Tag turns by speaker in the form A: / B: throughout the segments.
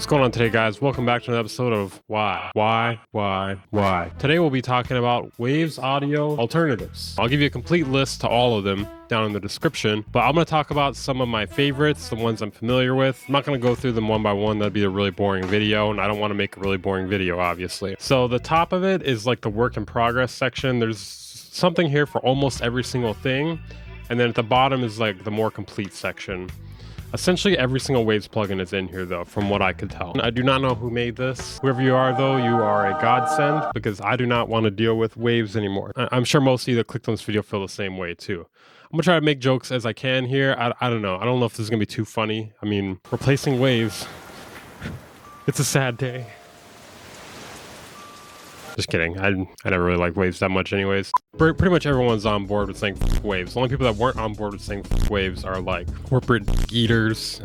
A: What's going on today, guys? Welcome back to another episode of Why. Today we'll be talking about Waves audio alternatives. I'll give you a complete list to all of them down in the description, but I'm going to talk about some of my favorites, the ones I'm familiar with. I'm not going to go through them one by one. That'd be a really boring video, and I don't want to make a really boring video, obviously. So the top of it is like the work in progress section. There's something here for almost every single thing, and then at the bottom is like the more complete section. Essentially, every single Waves plugin is in here, though, from what I could tell. I do not know who made this. Whoever you are, though, you are a godsend, because I do not want to deal with Waves anymore. I'm sure most of you that clicked on this video feel the same way, too. I'm gonna try to make jokes as I can here. I don't know. I don't know if this is gonna be too funny. I mean, replacing Waves, it's a sad day. Just kidding. I never really liked Waves that much anyways. Pretty much everyone's on board with saying f Waves. The only people that weren't on board with saying f Waves are like corporate eaters.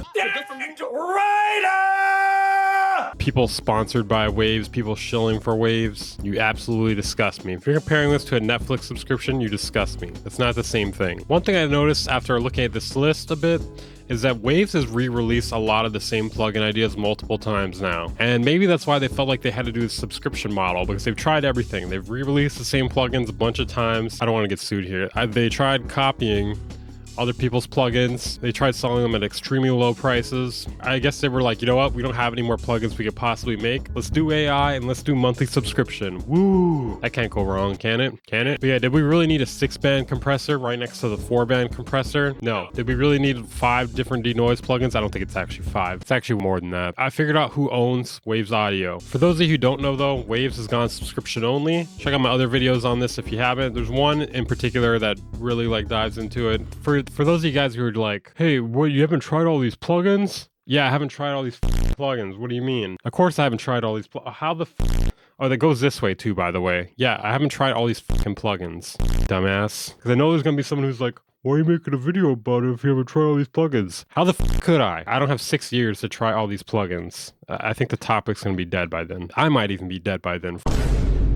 A: People sponsored by Waves, people shilling for Waves. You absolutely disgust me. If you're comparing this to a Netflix subscription, you disgust me. It's not the same thing. One thing I noticed after looking at this list a bit is that Waves has re-released a lot of the same plugin ideas multiple times now. And maybe that's why they felt like they had to do the subscription model, because they've tried everything. They've re-released the same plugins a bunch of times. I don't want to get sued here. They tried copying other people's plugins. They tried selling them at extremely low prices. I guess they were like, you know what? We don't have any more plugins we could possibly make. Let's do AI and let's do monthly subscription. Woo! That can't go wrong, can it? Can it? But yeah, did we really need a 6-band compressor right next to the 4-band compressor? No. Did we really need 5 different denoise plugins? I don't think it's actually 5. It's actually more than that. I figured out who owns Waves Audio. For those of you who don't know though, Waves has gone subscription only. Check out my other videos on this if you haven't. There's one in particular that really like dives into it. For those of you guys who are like, hey, what, you haven't tried all these plugins? Yeah, I haven't tried all these plugins. What do you mean? Of course I haven't tried all these how the Oh, that goes this way too, by the way. Yeah, I haven't tried all these fucking plugins, dumbass. Because I know there's gonna be someone who's like, why are you making a video about it if you haven't tried all these plugins? How the could I? I don't have 6 years to try all these plugins. I think the topic's gonna be dead by then. I might even be dead by then.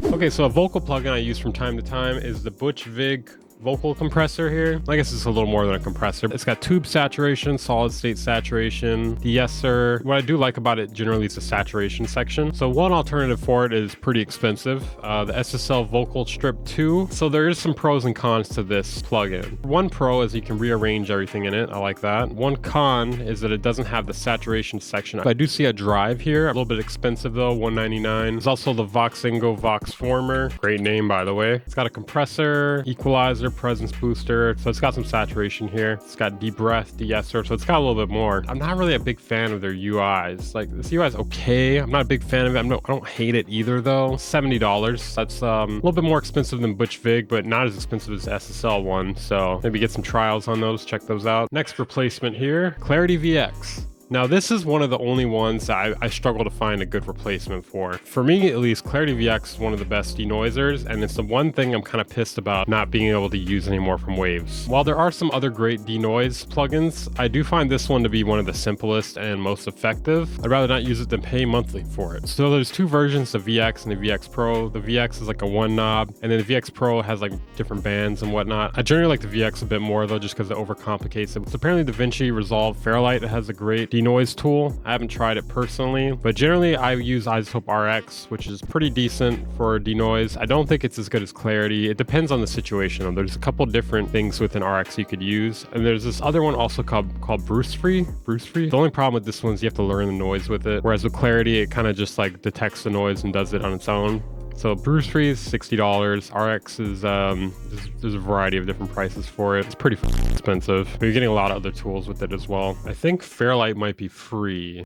A: Okay, so a vocal plugin I use from time to time is the Butch Vig vocal compressor here. I guess it's a little more than a compressor. It's got tube saturation, solid state saturation, de-esser. What I do like about it generally is the saturation section. So one alternative for it is pretty expensive, the SSL Vocal Strip 2. So there is some pros and cons to this plugin. One pro is you can rearrange everything in it. I like that. One con is that it doesn't have the saturation section. I do see a drive here, a little bit expensive though, $199. There's also the Voxengo Voxformer. Great name, by the way. It's got a compressor, equalizer, presence booster, so it's got some saturation here. It's got deep breath, de-esser, so it's got a little bit more. I'm not really a big fan of their UIs. Like, this UI is okay. I'm not a big fan of it. I don't hate it either, though. $70. That's a little bit more expensive than Butch Vig, but not as expensive as the SSL one. So maybe get some trials on those. Check those out. Next replacement here, Clarity VX. Now, this is one of the only ones that I struggle to find a good replacement for. For me, at least, Clarity VX is one of the best denoisers, and it's the one thing I'm kind of pissed about not being able to use anymore from Waves. While there are some other great denoise plugins, I do find this one to be one of the simplest and most effective. I'd rather not use it than pay monthly for it. So there's 2 versions, the VX and the VX Pro. The VX is like a 1 knob, and then the VX Pro has like different bands and whatnot. I generally like the VX a bit more though, just because it overcomplicates it. So apparently DaVinci Resolve Fairlight has a great denoise tool. I haven't tried it personally, but generally I use iZotope RX, which is pretty decent for denoise. I don't think it's as good as Clarity. It depends on the situation though. There's a couple different things within RX you could use, and there's this other one also called Bruce Free. The only problem with this one is you have to learn the noise with it, whereas with Clarity it kind of just like detects the noise and does it on its own. So Bruce Free is $60. RX is, there's a variety of different prices for it. It's pretty expensive. But you're getting a lot of other tools with it as well. I think Fairlight might be free.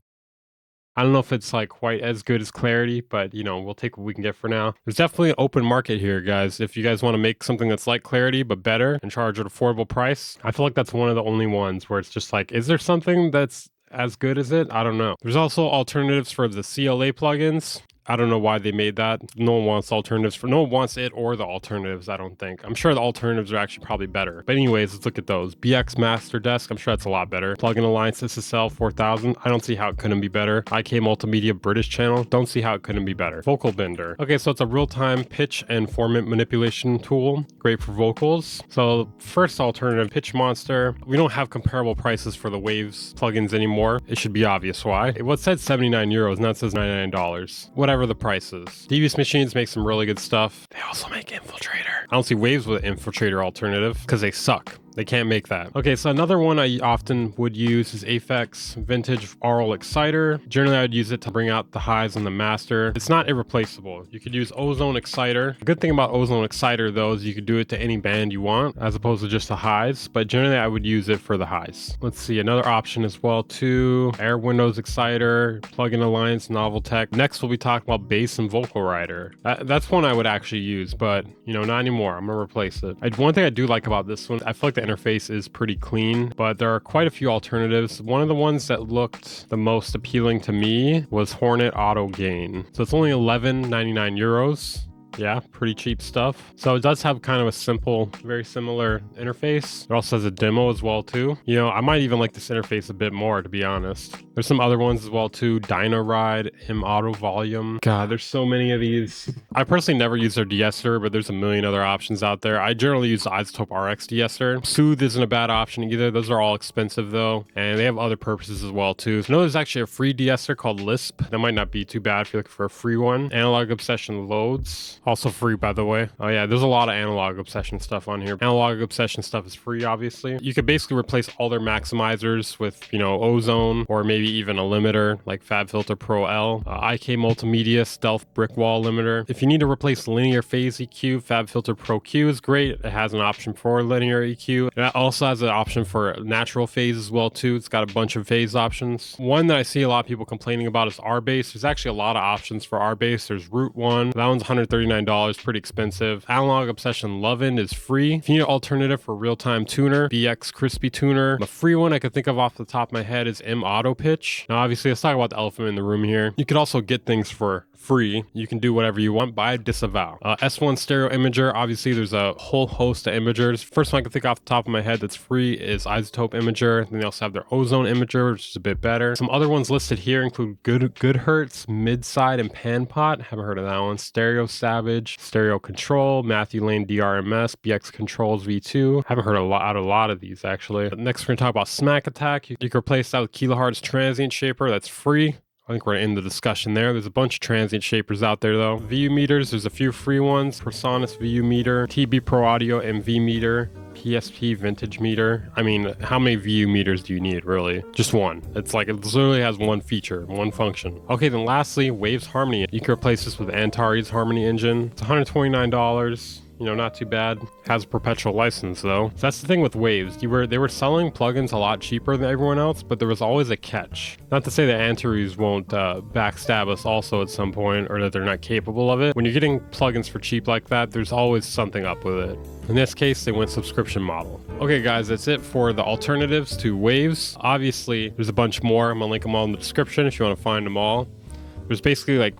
A: I don't know if it's like quite as good as Clarity, but you know, we'll take what we can get for now. There's definitely an open market here, guys. If you guys want to make something that's like Clarity, but better and charge an affordable price, I feel like that's one of the only ones where it's just like, is there something that's as good as it? I don't know. There's also alternatives for the CLA plugins. I don't know why they made that. No one wants alternatives no one wants it or the alternatives, I don't think. I'm sure the alternatives are actually probably better. But anyways, let's look at those. BX Master Desk, I'm sure that's a lot better. Plugin Alliance SSL 4000, I don't see how it couldn't be better. IK Multimedia British channel, don't see how it couldn't be better. Vocal Bender. Okay, so it's a real-time pitch and format manipulation tool. Great for vocals. So first alternative, Pitch Monster. We don't have comparable prices for the Waves plugins anymore. It should be obvious why. What said 79 euros, now it says $99. Whatever the price is. Devious Machines make some really good stuff. They also make Infiltrator. I don't see Waves with Infiltrator alternative because they suck. They can't make that. Okay, so another one I often would use is Aphex Vintage Aural Exciter. Generally, I would use it to bring out the highs on the master. It's not irreplaceable. You could use Ozone Exciter. The good thing about Ozone Exciter, though, is you could do it to any band you want, as opposed to just the highs, but generally I would use it for the highs. Let's see, another option as well, too. Air Windows Exciter, Plugin Alliance, Novel Tech. Next, we'll be talking about Bass and Vocal Rider. That's one I would actually use, but, you know, not anymore. I'm gonna replace it. One thing I do like about this one, I feel like the interface is pretty clean, but there are quite a few alternatives. One of the ones that looked the most appealing to me was Hornet Auto Gain. So it's only 11.99 euros. Yeah, pretty cheap stuff. So it does have kind of a simple, very similar interface. It also has a demo as well too. You know, I might even like this interface a bit more, to be honest. There's some other ones as well too. Dynaride, M Auto Volume. God, there's so many of these. I personally never use their de-esser, but there's a million other options out there. I generally use the iZotope RX de-esser. Soothe isn't a bad option either. Those are all expensive though, and they have other purposes as well too. So I know there's actually a free de-esser called Lisp. That might not be too bad if you're looking for a free one. Analog Obsession Loads. Also free, by the way. Oh yeah, there's a lot of Analog Obsession stuff on here. Analog Obsession stuff is free, obviously. You could basically replace all their maximizers with, you know, Ozone, or maybe even a limiter like FabFilter Pro L. IK Multimedia Stealth Brick Wall Limiter. If you need to replace linear phase EQ, FabFilter Pro Q is great. It has an option for linear EQ. It also has an option for natural phase as well too. It's got a bunch of phase options. One that I see a lot of people complaining about is R-Bass. There's actually a lot of options for R-Bass. There's Root One. That one's $139. Pretty expensive. Analog Obsession Lovin' is free. If you need an alternative for real-time tuner, BX Crispy Tuner. The free one I could think of off the top of my head is M Auto Pitch. Now obviously let's talk about the elephant in the room here. You could also get things for free. You can do whatever you want, but I disavow. S1 Stereo Imager, obviously there's a whole host of imagers. First one I can think off the top of my head that's free is iZotope Imager. Then they also have their Ozone Imager, which is a bit better. Some other ones listed here include Goodhertz, Midside, and Panpot. Haven't heard of that one. Stereo Savage, Stereo Control, Matthew Lane DRMS, BX Controls V2. Haven't heard a lot of these actually. Next we're gonna talk about Smack Attack. You can replace that with Kilohertz Transient Shaper. That's free. I think we're in the discussion there. There's a bunch of transient shapers out there though. VU meters, there's a few free ones. Presonus VU meter, TB Pro Audio MV meter, PSP Vintage meter. I mean, how many VU meters do you need really? Just one. It's like, it literally has one feature, one function. Okay, then lastly, Waves Harmony. You can replace this with Antares Harmony Engine. It's $129. You know, not too bad. Has a perpetual license though. So that's the thing with Waves. They were selling plugins a lot cheaper than everyone else, but there was always a catch. Not to say that Antares won't backstab us also at some point, or that they're not capable of it. When you're getting plugins for cheap like that, there's always something up with it. In this case, they went subscription model. Okay guys, that's it for the alternatives to Waves. Obviously, there's a bunch more. I'm gonna link them all in the description if you want to find them all. There's basically like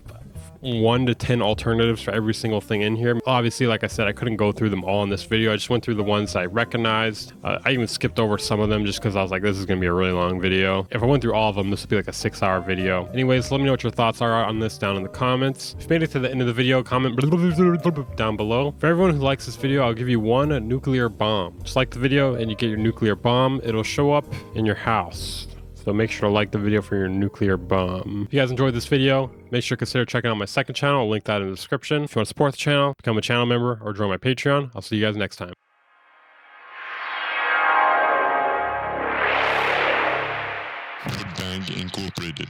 A: 1 to 10 alternatives for every single thing in here. Obviously, like I said, I couldn't go through them all in this video. I just went through the ones I recognized. I even skipped over some of them just because I was like, this is going to be a really long video. If I went through all of them, this would be like a 6-hour video. Anyways, let me know what your thoughts are on this down in the comments. If you made it to the end of the video, comment down below. For everyone who likes this video, I'll give you one nuclear bomb. Just like the video and you get your nuclear bomb, it'll show up in your house. So make sure to like the video for your nuclear bomb. If you guys enjoyed this video, make sure to consider checking out my second channel. I'll link that in the description. If you want to support the channel, become a channel member, or join my Patreon. I'll see you guys next time.
B: Bang Incorporated.